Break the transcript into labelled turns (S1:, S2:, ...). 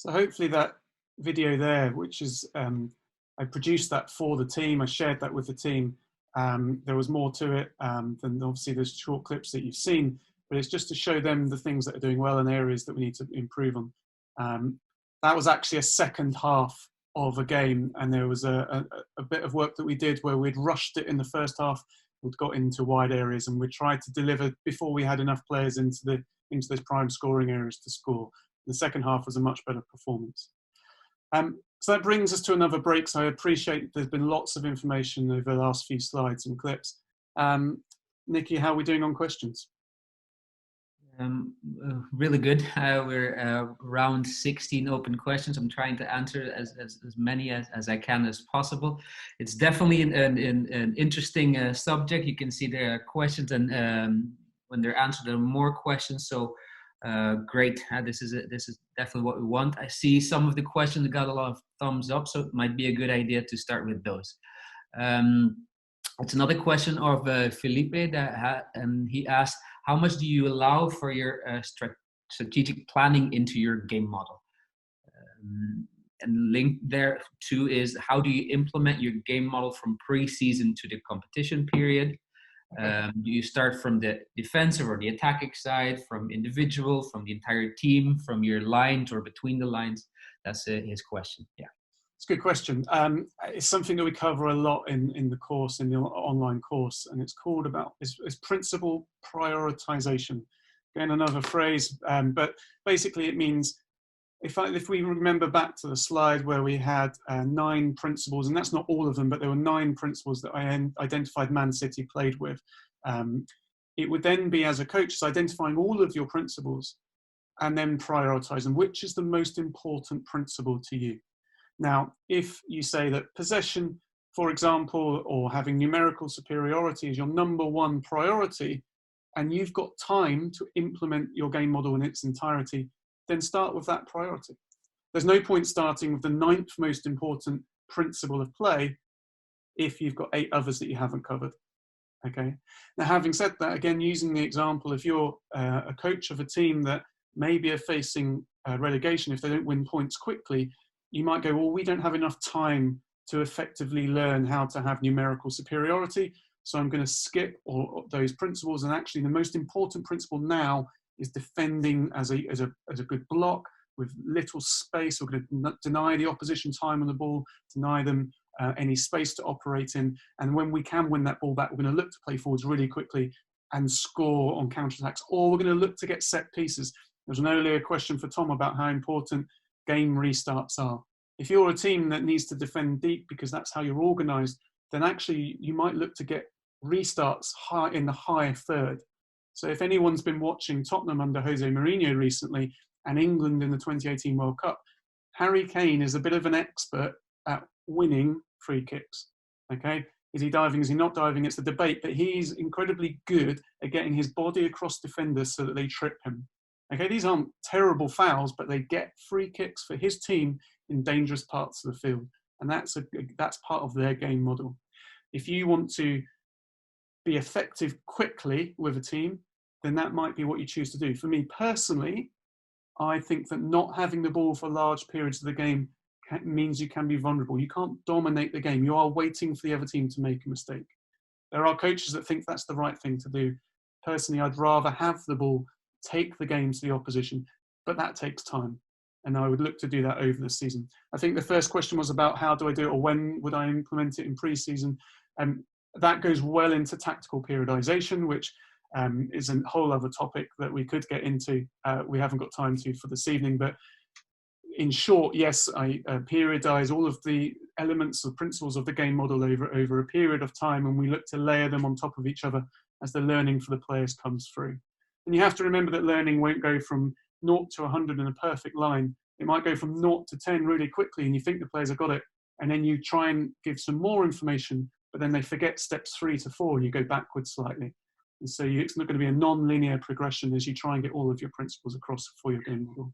S1: So hopefully that video there, which is, I produced that for the team, I shared that with the team. There was more to it than obviously those short clips that you've seen, but it's just to show them the things that are doing well and areas that we need to improve on. That was actually a second half of a game, and there was a bit of work that we did where we'd rushed it in the first half, we'd got into wide areas, and we tried to deliver before we had enough players into those prime scoring areas to score. The second half was a much better performance. So that brings us to another break. So I appreciate there's been lots of information over the last few slides and clips. Nicky, how are we doing on questions?
S2: Really good. We're around 16 open questions. I'm trying to answer as many as I can as possible. It's definitely an interesting subject. You can see there are questions, and when they're answered, there are more questions. So great. This is definitely what we want. I see some of the questions got a lot of thumbs up, so it might be a good idea to start with those. It's another question of Felipe, and he asked, how much do you allow for your strategic planning into your game model? And linked there too is, how do you implement your game model from pre-season to the competition period? Do you start from the defensive or the attacking side, from individual, from the entire team, from your lines or between the lines? That's his question. Yeah.
S1: It's a good question. It's something that we cover a lot in the course, in the online course, and it's called it's principle prioritization. Again, another phrase, but basically it means, if we remember back to the slide where we had 9 principles, and that's not all of them, but there were 9 principles that I identified Man City played with. It would then be, as a coach, is identifying all of your principles and then prioritizing which is the most important principle to you. Now, if you say that possession, for example, or having numerical superiority is your number 1 priority, and you've got time to implement your game model in its entirety, then start with that priority. There's no point starting with the 9th most important principle of play if you've got 8 others that you haven't covered. Okay. Now, having said that, again, using the example, if you're a coach of a team that maybe are facing relegation, if they don't win points quickly, you might go, well, we don't have enough time to effectively learn how to have numerical superiority, so I'm going to skip all those principles. And actually, the most important principle now is defending as a good block with little space. We're going to deny the opposition time on the ball, deny them any space to operate in. And when we can win that ball back, we're going to look to play forwards really quickly and score on counterattacks, or we're going to look to get set pieces. There was an earlier question for Tom about how important game restarts are. If you're a team that needs to defend deep because that's how you're organized, then actually you might look to get restarts high in the high third. So if anyone's been watching Tottenham under Jose Mourinho recently and England in the 2018 World Cup, Harry Kane is a bit of an expert at winning free kicks. Okay, is he diving? Is he not diving? It's a debate, but he's incredibly good at getting his body across defenders so that they trip him. Okay, these aren't terrible fouls, but they get free kicks for his team in dangerous parts of the field, and that's part of their game model. If you want to be effective quickly with a team, then that might be what you choose to do. For me personally, I think that not having the ball for large periods of the game means you can be vulnerable. You can't dominate the game. You are waiting for the other team to make a mistake. There are coaches that think that's the right thing to do. Personally, I'd rather have the ball, take the game to the opposition, but that takes time. And I would look to do that over the season. I think the first question was about how do I do it, or when would I implement it in pre-season? That goes well into tactical periodization, which is a whole other topic that we could get into. We haven't got time to for this evening, but in short, yes, I periodize all of the elements or principles of the game model over a period of time, and we look to layer them on top of each other as the learning for the players comes through. And you have to remember that learning won't go from 0 to 100 in a perfect line. It might go from 0 to 10 really quickly, and you think the players have got it, and then you try and give some more information, but then they forget steps 3 to 4, and you go backwards slightly. And so it's not going to be a non-linear progression as you try and get all of your principles across for your game model.